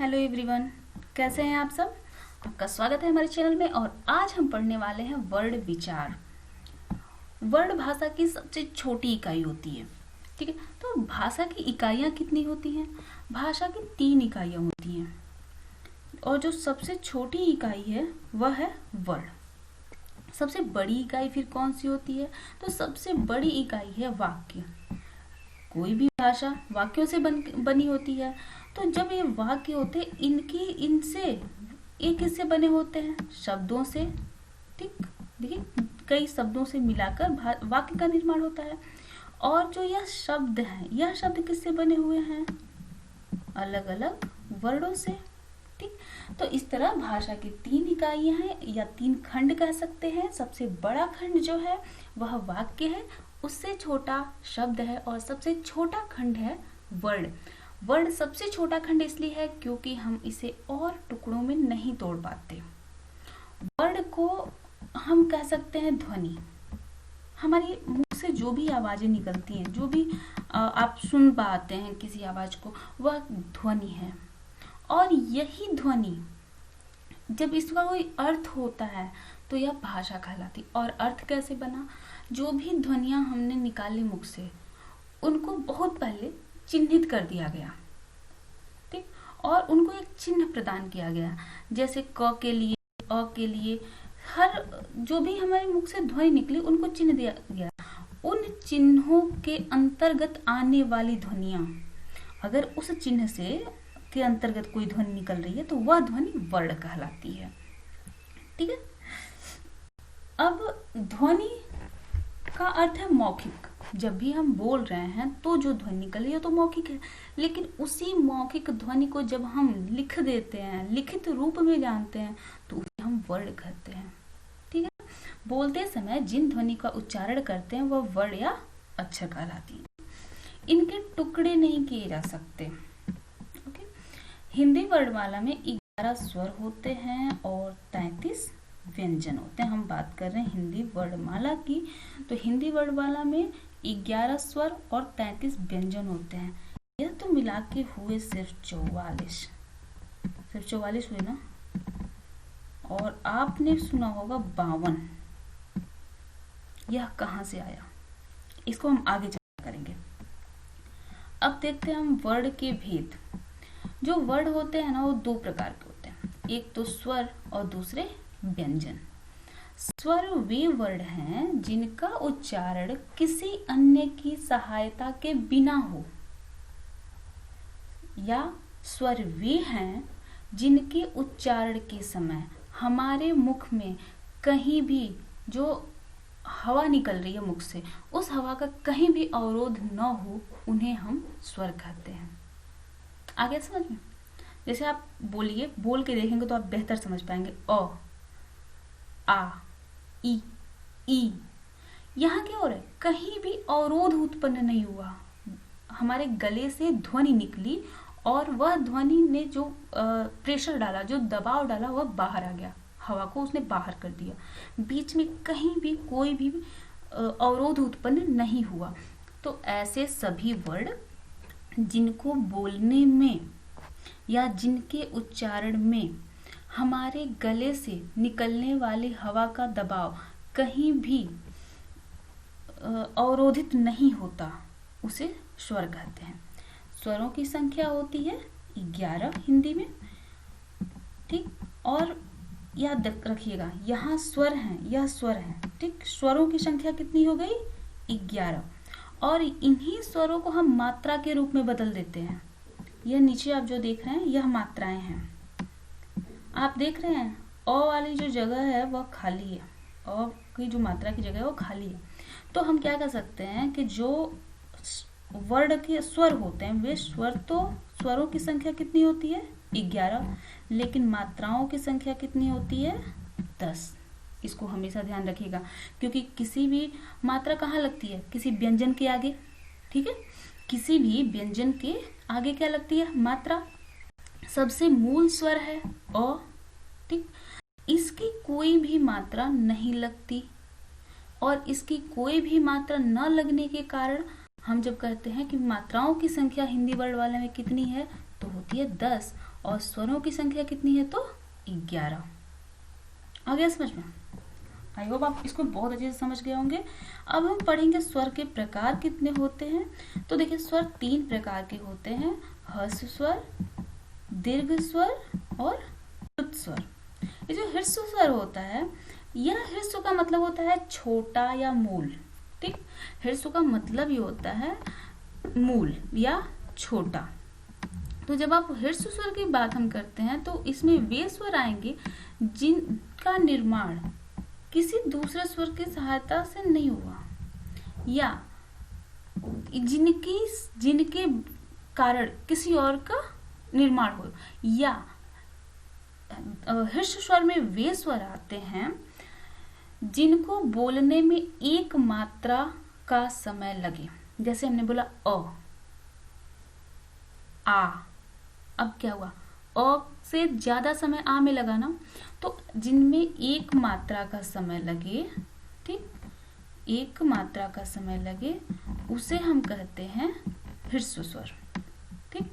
Hello everyone, कैसे हैं आप सब। आपका स्वागत है हमारे चैनल में। और आज हम पढ़ने वाले हैं वर्ण विचार। वर्ण भाषा की सबसे छोटी इकाई होती है। ठीक है, तो भाषा की इकाइयां कितनी होती हैं? भाषा की 3 इकाइयां होती हैं और जो सबसे छोटी इकाई है वह है वर्ण। सबसे बड़ी इकाई फिर कौन सी होती है? तो सबसे बड़ी इकाई है वाक्य। कोई भी भाषा वाक्यों से बनी होती है। तो जब ये वाक्य होते हैं, ये किससे बने होते हैं? शब्दों से। ठीक, देखिए कई शब्दों से मिलाकर वाक्य का निर्माण होता है। और जो यह शब्द है, यह शब्द किससे बने हुए हैं? अलग अलग वर्णों से। ठीक, तो इस तरह भाषा की 3 इकाइयां हैं या 3 खंड कह सकते हैं। सबसे बड़ा खंड जो है वह वाक्य है, उससे छोटा शब्द है और सबसे छोटा खंड है वर्ण। वर्ण सबसे छोटा खंड इसलिए है क्योंकि हम इसे और टुकड़ों में नहीं तोड़ पाते। वर्ण को हम कह सकते हैं ध्वनि। हमारी मुंह से जो भी आवाजें निकलती हैं, जो भी आप सुन पाते हैं किसी आवाज को, वह ध्वनि है। और यही ध्वनि जब इसका कोई अर्थ होता है तो यह भाषा कहलाती। और अर्थ कैसे बना? जो भी ध्वनियां हमने निकाली मुख से, उनको बहुत पहले चिन्हित कर दिया गया। ठीक, और उनको एक चिन्ह प्रदान किया गया। जैसे क के लिए, अ के लिए, हर जो भी हमारे मुख से ध्वनि निकली उनको चिन्ह दिया गया। उन चिन्हों के अंतर्गत आने वाली ध्वनियां, अगर उस चिन्ह से के अंतर्गत कोई ध्वनि निकल रही है तो वह ध्वनि वर्ण कहलाती है। ठीक है, अब ध्वनि का अर्थ है मौखिक। जब भी हम बोल रहे हैं तो जो ध्वनि निकल रही है तो मौखिक है। लेकिन उसी मौखिक ध्वनि को जब हम लिख देते हैं, लिखित रूप में जानते हैं, तो उसे हम वर्ण कहते हैं। ठीक है, बोलते समय जिन ध्वनि का उच्चारण करते हैं वह वर्ण या अक्षर कहलाती है। इनके टुकड़े नहीं किए जा सकते। ओके, हिंदी वर्णमाला में 11 स्वर होते हैं और 33 व्यंजन होते हैं। हम बात कर रहे हैं हिंदी वर्णमाला की। तो हिंदी वर्णमाला में 11 स्वर और 33 व्यंजन होते हैं। यह तो मिला के हुए सिर्फ 44 हुए ना। और आपने सुना होगा 52। यह कहाँ से आया, इसको हम आगे चर्चा करेंगे। अब देखते हैं हम वर्ण के भेद। जो वर्ण होते हैं ना, वो 2 प्रकार के होते हैं। एक तो स्वर और दूसरे व्यंजन। स्वर वे वर्ण हैं जिनका उच्चारण किसी अन्य की सहायता के बिना हो, या स्वर वे हैं जिनके उच्चारण के समय हमारे मुख में कहीं भी जो हवा निकल रही है मुख से, उस हवा का कहीं भी अवरोध न हो, उन्हें हम स्वर कहते हैं। आगे समझ में? जैसे आप बोलिए, बोल के देखेंगे तो आप बेहतर समझ पाएंगे। अ, आ, ई, ई। यहाँ क्या हो रहा है? कहीं भी अवरोध उत्पन्न नहीं हुआ। हमारे गले से ध्वनि निकली और वह ध्वनि ने जो प्रेशर डाला, जो दबाव डाला, वह बाहर आ गया। हवा को उसने बाहर कर दिया। बीच में कहीं भी कोई भी अवरोध उत्पन्न नहीं हुआ। तो ऐसे सभी वर्ण जिनको बोलने में या जिनके उच्चारण में हमारे गले से निकलने वाली हवा का दबाव कहीं भी अवरोधित नहीं होता, उसे स्वर कहते हैं। स्वरों की संख्या होती है 11 हिंदी में। ठीक, और याद रखिएगा, यहाँ स्वर हैं, यह स्वर हैं। ठीक, स्वरों की संख्या कितनी हो गई? 11। और इन्हीं स्वरों को हम मात्रा के रूप में बदल देते हैं। यह नीचे आप जो देख रहे हैं, यह मात्राएं हैं। आप देख रहे हैं अ वाली जो जगह है वह खाली है। अ की जो मात्रा की जगह है वो खाली है। तो हम क्या कर सकते हैं कि जो वर्ण के स्वर होते हैं, वे स्वर, तो स्वरों की संख्या कितनी होती है? 11। लेकिन मात्राओं की संख्या कितनी होती है? 10। इसको हमेशा ध्यान रखिएगा, क्योंकि किसी भी मात्रा कहाँ लगती है? किसी व्यंजन के आगे। ठीक है, किसी भी व्यंजन के आगे क्या लगती है? मात्रा। सबसे मूल स्वर है अ। ठीक, इसकी कोई भी मात्रा नहीं लगती। और इसकी कोई भी मात्रा न लगने के कारण हम जब कहते हैं कि मात्राओं की संख्या हिंदी वर्णमाला में कितनी है, तो होती है 10। और स्वरों की संख्या कितनी है तो 11। आ गया समझ में? आई होप आप इसको बहुत अच्छे से समझ गए होंगे। अब हम पढ़ेंगे स्वर के प्रकार कितने होते हैं। तो देखिए स्वर 3 प्रकार के होते हैं, ह्रस्व स्वर, दीर्घ स्वर और प्लुत स्वर। ये जो ह्रस्व स्वर होता है, यह ह्रस्व का मतलब होता है छोटा या मूल। ठीक, ह्रस्व का मतलब ही होता है मूल या छोटा। तो जब आप ह्रस्व स्वर की बात हम करते हैं तो इसमें वे स्वर आएंगे जिनका निर्माण किसी दूसरे स्वर की सहायता से नहीं हुआ या जिनके कारण किसी और का निर्माण हो, या ह्रस्व स्वर में वे स्वर आते हैं जिनको बोलने में एक मात्रा का समय लगे। जैसे हमने बोला अ, आ, अब क्या हुआ, अ से ज्यादा समय आ में लगा ना, तो जिनमें एक मात्रा का समय लगे, ठीक, एक मात्रा का समय लगे, उसे हम कहते हैं ह्रस्व स्वर। ठीक,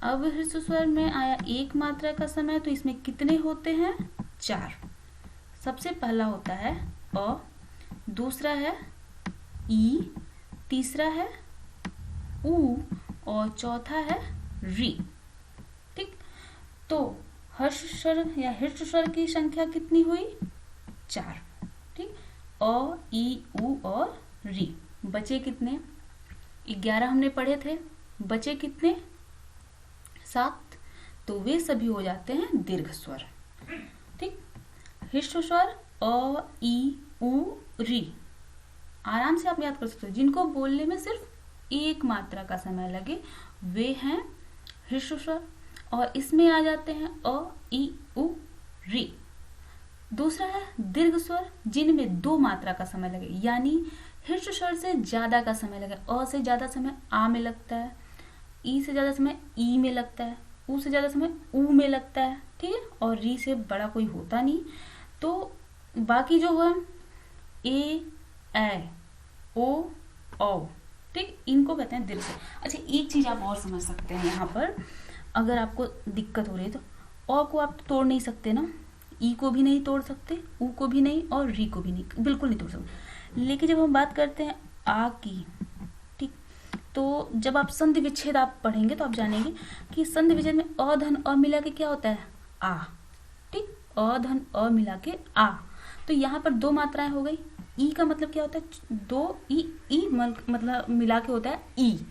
अब ह्रस्व स्वर में आया एक मात्रा का समय, तो इसमें कितने होते हैं? 4। सबसे पहला होता है अ, दूसरा है ई, तीसरा है ऊ और चौथा है री। ठीक, तो ह्रस्व स्वर या ह्रस्व स्वर की संख्या कितनी हुई? 4। ठीक, अ, ई, ऊ और री। बचे कितने? 11 हमने पढ़े थे, बचे कितने? 7। तो वे सभी हो जाते हैं दीर्घ स्वर। ठीक, ह्रस्व स्वर अ, ई, ऊ, री आराम से आप याद कर सकते हो, जिनको बोलने में सिर्फ एक मात्रा का समय लगे, वे हैं ह्रस्व स्वर। और इसमें आ जाते हैं अ, ई, ऊ, री। दूसरा है दीर्घ स्वर, जिनमें 2 मात्रा का समय लगे, यानी ह्रस्व स्वर से ज्यादा का समय लगे। अ से ज्यादा समय आ में लगता है, ई से ज्यादा समय ई में लगता है, ऊ से ज्यादा समय ऊ में लगता है। ठीक है, और री से बड़ा कोई होता नहीं। तो बाकी जो है ए, ओ, औ, ठीक, इनको कहते हैं दीर्घ स्वर। अच्छा, एक चीज आप और समझ सकते हैं यहाँ पर, अगर आपको दिक्कत हो रही है तो अ को आप तोड़ नहीं सकते ना, ई को भी नहीं तोड़ सकते, ऊ को भी नहीं और री को भी नहीं, बिल्कुल नहीं तोड़ सकते। लेकिन जब हम बात करते हैं आ की, ठीक, तो जब आप संधि विच्छेद आप पढ़ेंगे तो आप जानेंगे कि संधि विच्छेद में अ धन अ मिला के क्या होता है? आ। ठीक, अ धन अ मिला के आ। तो यहाँ पर 2 मात्राएं हो गई। ई का मतलब क्या होता है? 2 ई मतलब मिला के होता है ई।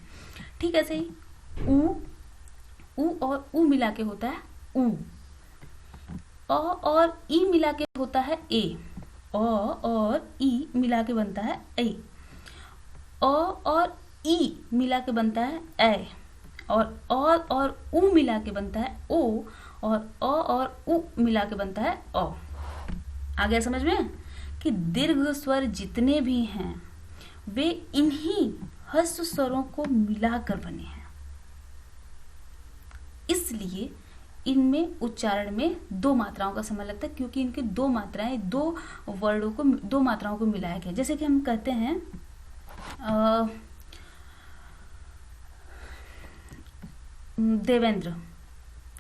ठीक, ऐसे ही ऊ और ऊ मिला के होता है ऊ। अ और ई मिला के होता है ए। अ और ई मिला के बनता है ए। अ और ई मिला के बनता है ए। और ऊ मिला के बनता है ओ। और अ और ऊ मिला के बनता है अ। आ गया समझ में कि दीर्घ स्वर जितने भी हैं वे इन्हीं ह्रस्व स्वरों को मिलाकर बने हैं। इसलिए इनमें उच्चारण में 2 मात्राओं का समय लगता है, क्योंकि इनके 2 मात्राएं, 2 वर्डों को, 2 मात्राओं को मिलाया गया। जैसे कि हम कहते हैं देवेंद्र।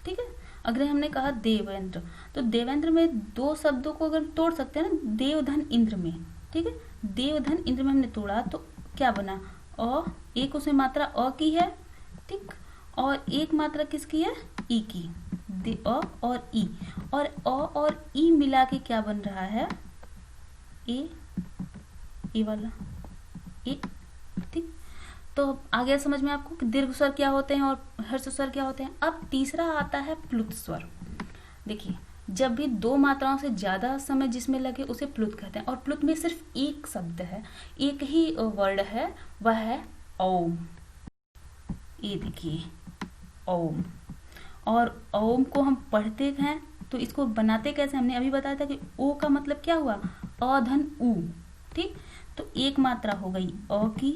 ठीक है, अगर हमने कहा देवेंद्र, तो देवेंद्र में 2 शब्दों को अगर तोड़ सकते हैं ना, देवधन इंद्र में। ठीक है, देवधन इंद्र में हमने तोड़ा तो क्या बना? अ, एक उसमें मात्रा अ की है, ठीक, और एक मात्रा किसकी है? ई की। दे अ और ई, और अ और ई मिला के क्या बन रहा है? ए वाला ए। ठीक, तो आ गया समझ में आपको कि दीर्घ स्वर क्या होते हैं और ह्रस्व स्वर क्या होते हैं। अब तीसरा आता है प्लुत स्वर। देखिए, जब भी 2 मात्राओं से ज्यादा समय जिसमें लगे उसे प्लुत कहते हैं। और प्लुत में सिर्फ एक शब्द है, एक ही वर्ड है, वह है ओम। ये देखिए ओम। और ओम को हम पढ़ते हैं तो इसको बनाते कैसे, हमने अभी बताया था कि ओ का मतलब क्या हुआ? अ धन ऊ। ठीक, तो एक मात्रा हो गई अ की,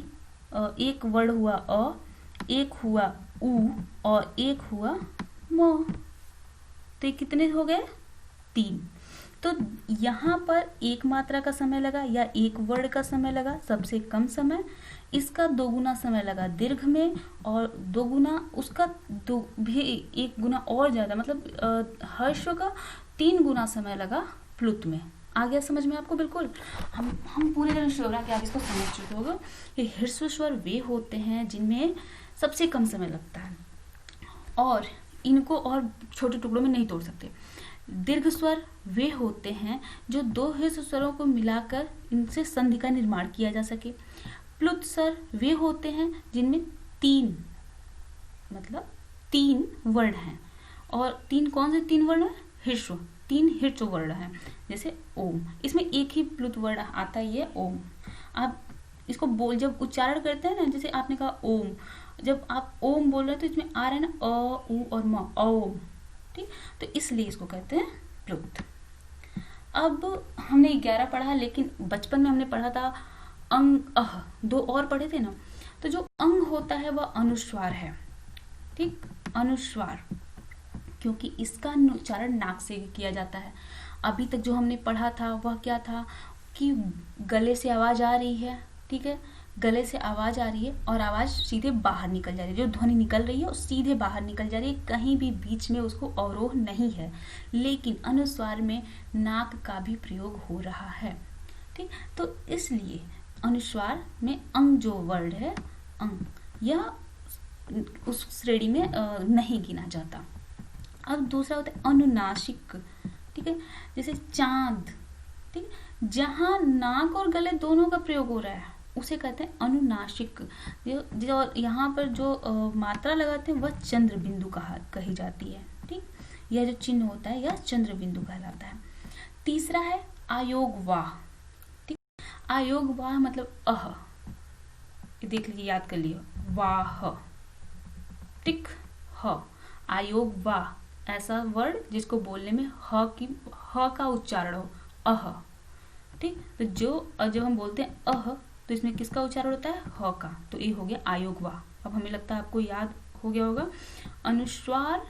एक वर्ड हुआ अ, एक हुआ ऊ और एक हुआ म। तो ये कितने हो गए? 3। तो यहाँ पर एक मात्रा का समय लगा या एक वर्ड का समय लगा सबसे कम समय, इसका 2 गुना समय लगा दीर्घ में, और 2 गुना उसका दो भी 1 गुना और ज्यादा, मतलब हर्ष का 3 गुना समय लगा प्लुत में। आ गया समझ में आपको? बिल्कुल हम पूरे तरह श्योर हैं कि आप इसको समझ चुके होगे। ये ह्रस्व स्वर वे होते हैं जिनमें सबसे कम समय लगता है और इनको और छोटे टुकड़ों में नहीं तोड़ सकते। दीर्घ स्वर वे होते हैं जो 2 ह्रस्व स्वरों को मिलाकर इनसे संधि का निर्माण किया जा सके। प्लुत स्वर वे होते हैं जिनमें 3 वर्ण हैं। और 3 कौन से 3 वर्ण हैं? ह्रस्व, 3 ह्रस्व वर्ण हैं। जैसे ओम, इसमें एक ही प्लुत वर्ण आता है, ये ओम। आप इसको जब उच्चारण करते हैं ना, जैसे आपने कहा ओम, जब आप ओम बोल रहे हैं तो इसमें आ रहा है ना अ, उ और म, ओम। ठीक, तो इसलिए इसको कहते हैं प्लुत। अब हमने 11 पढ़ा, लेकिन बचपन में हमने पढ़ा था अंग अह, 2 और पढ़े थे ना। तो जो अंग होता है वह अनुस्वार है। ठीक, अनुस्वार, क्योंकि इसका उच्चारण नाक से किया जाता है। अभी तक जो हमने पढ़ा था वह क्या था कि गले से आवाज आ रही है, ठीक है, गले से आवाज आ रही है और आवाज सीधे बाहर निकल जा रही है। जो ध्वनि निकल रही है वो सीधे बाहर निकल जा रही है, कहीं भी बीच में उसको अवरोह नहीं है। लेकिन अनुस्वार में नाक का भी प्रयोग हो रहा है। ठीक, तो इसलिए अनुस्वार में अंग जो वर्ड है, अंग, यह उस श्रेणी में नहीं गिना जाता। अब दूसरा होता है अनुनासिक। ठीक है, जैसे चांद, ठीक, जहां नाक और गले दोनों का प्रयोग हो रहा है उसे कहते हैं अनुनासिक। जो यहाँ पर जो मात्रा लगाते हैं वह चंद्र बिंदु कही जाती है। ठीक, यह जो चिन्ह होता है यह चंद्र बिंदु कहलाता है। तीसरा है आयोग वाह। ठीक, आयोग वाह मतलब अह, देख लीजिए, याद कर लिए, वाह, ठीक, ह, आयोग वाह, ऐसा वर्ड जिसको बोलने में ह का उच्चारण हो, अह। ठीक, तो जब हम बोलते हैं अह तो इसमें किसका उच्चारण होता है? ह का। तो ये हो गया आयोग वाह। अब हमें लगता है आपको याद हो गया होगा। अनुस्वार,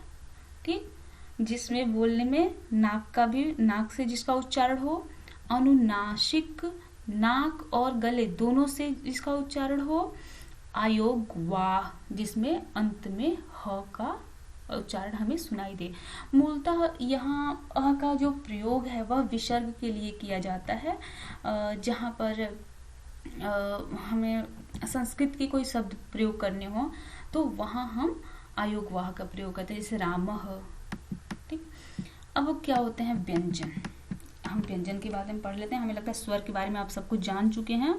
ठीक, जिसमें बोलने में नाक से जिसका उच्चारण हो। अनुनासिक, नाक और गले दोनों से जिसका उच्चारण हो। आयोग वाह, जिसमें अंत में ह का उच्चारण हमें सुनाई दे। मूलतः यहाँ अ का जो प्रयोग है वह विसर्ग के लिए किया जाता है। जहाँ पर हमें संस्कृत के कोई शब्द प्रयोग करने हो तो वहाँ हम आयोग वाह का प्रयोग करते हैं, जैसे रामः। ठीक, अब क्या होते हैं व्यंजन। हम व्यंजन के बारे में पढ़ लेते हैं। हमें लगता है स्वर के बारे में आप सब कुछ जान चुके हैं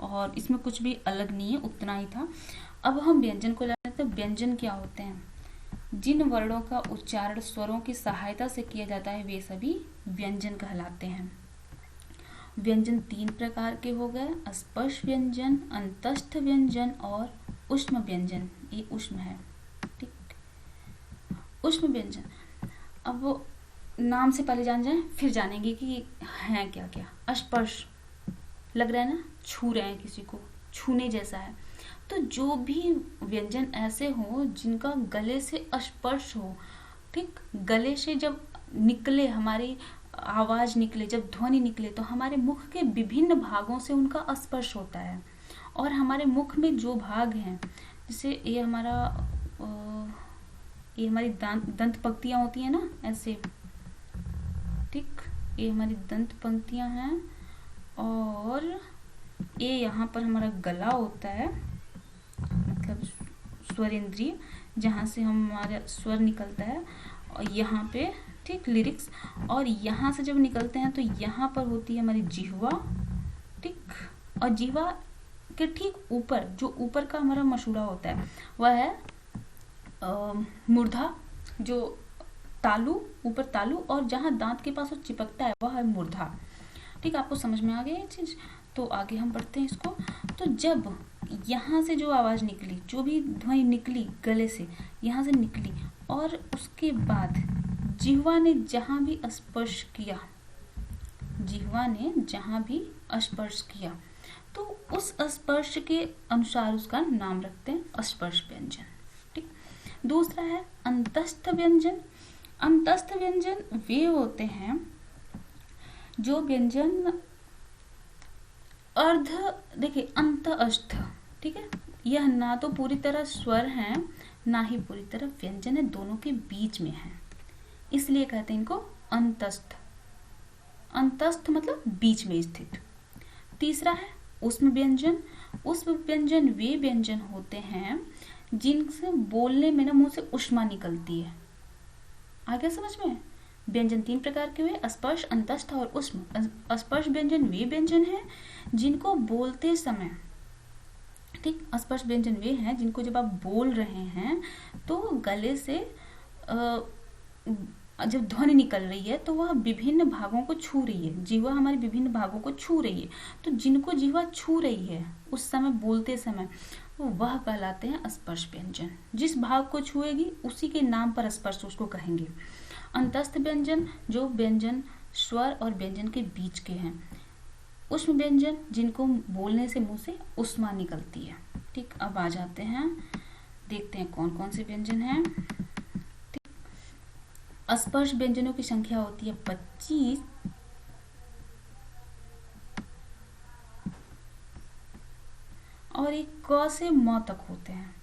और इसमें कुछ भी अलग नहीं है, उतना ही था। अब हम व्यंजन को लेते हैं। व्यंजन क्या होते हैं? जिन वर्णों का उच्चारण स्वरों की सहायता से किया जाता है वे सभी व्यंजन कहलाते हैं। व्यंजन 3 प्रकार के हो गए, स्पर्श व्यंजन, अंतस्थ व्यंजन और ऊष्म व्यंजन। ये ऊष्म है। ठीक, ऊष्म व्यंजन, अब वो नाम से पहले जान जाए फिर जानेंगे कि हैं क्या क्या। स्पर्श, लग रहा है ना, छू रहे हैं किसी को, छूने जैसा है। तो जो भी व्यंजन ऐसे हो जिनका गले से स्पर्श हो, ठीक, गले से जब निकले, हमारी आवाज निकले, जब ध्वनि निकले तो हमारे मुख के विभिन्न भागों से उनका स्पर्श होता है। और हमारे मुख में जो भाग हैं, जैसे ये हमारी दंत पंक्तियां होती है ना, ऐसे, ठीक, ये हमारी दंत पंक्तियां हैं और ये यहाँ पर हमारा गला होता है, मतलब स्वर इंद्रिय, जहाँ से हमारा स्वर निकलता है। और यहाँ पे, ठीक, लिरिक्स, और यहाँ से जब निकलते हैं तो यहाँ पर होती है हमारी जिह्वा। ठीक, और जिह्वा के ठीक ऊपर, जो ऊपर का हमारा मसूड़ा होता है वह है मूर्धा, जो तालु, ऊपर तालु, और जहाँ दांत के पास वो चिपकता है वह है मूर्धा। ठीक, आपको समझ में आ गया ये चीज? तो आगे हम पढ़ते हैं इसको। तो जब यहाँ से जो आवाज निकली, जो भी ध्वनि निकली गले से, यहाँ से निकली, और उसके बाद जिह्वा ने जहाँ भी स्पर्श किया, जिह्वा ने जहाँ भी स्पर्श किया, तो उस स्पर्श के अनुसार उसका नाम रखते हैं स्पर्श व्यंजन। ठीक, दूसरा है अंतस्थ व्यंजन। अंतस्थ व्यंजन वे होते हैं जो व्यंजन देखिए अंतस्थ, ठीक है। यह ना तो पूरी तरह स्वर है ना ही पूरी तरह व्यंजन है, दोनों के बीच में है, इसलिए कहते हैं इनको अंतस्थ। अंतस्थ मतलब बीच में स्थित। तीसरा है ऊष्म व्यंजन। ऊष्म व्यंजन वे व्यंजन होते हैं जिनसे बोलने में ना मुंह से ऊष्मा निकलती है। आ गया समझ में? व्यंजन तीन प्रकार के हुए, स्पर्श, अंतस्थ और ऊष्म। स्पर्श व्यंजन वे व्यंजन हैं जिनको बोलते समय, ठीक, स्पर्श व्यंजन वे हैं जिनको जब आप बोल रहे हैं तो गले से जब ध्वनि निकल रही है तो वह विभिन्न भागों को छू रही है, जीवा हमारे विभिन्न भागों को छू रही है। तो जिनको जीवा छू रही है उस समय, बोलते समय, वह कहलाते हैं स्पर्श व्यंजन। जिस भाग को छुएगी उसी के नाम पर स्पर्श उसको कहेंगे। अंतस्थ व्यंजन जो व्यंजन स्वर और व्यंजन के बीच के हैं। ऊष्म व्यंजन जिनको बोलने से मुंह से ऊष्मा निकलती है। ठीक, अब आ जाते हैं, देखते हैं कौन कौन से व्यंजन हैं। स्पर्श व्यंजनों की संख्या होती है 25 और एक क से म तक होते हैं।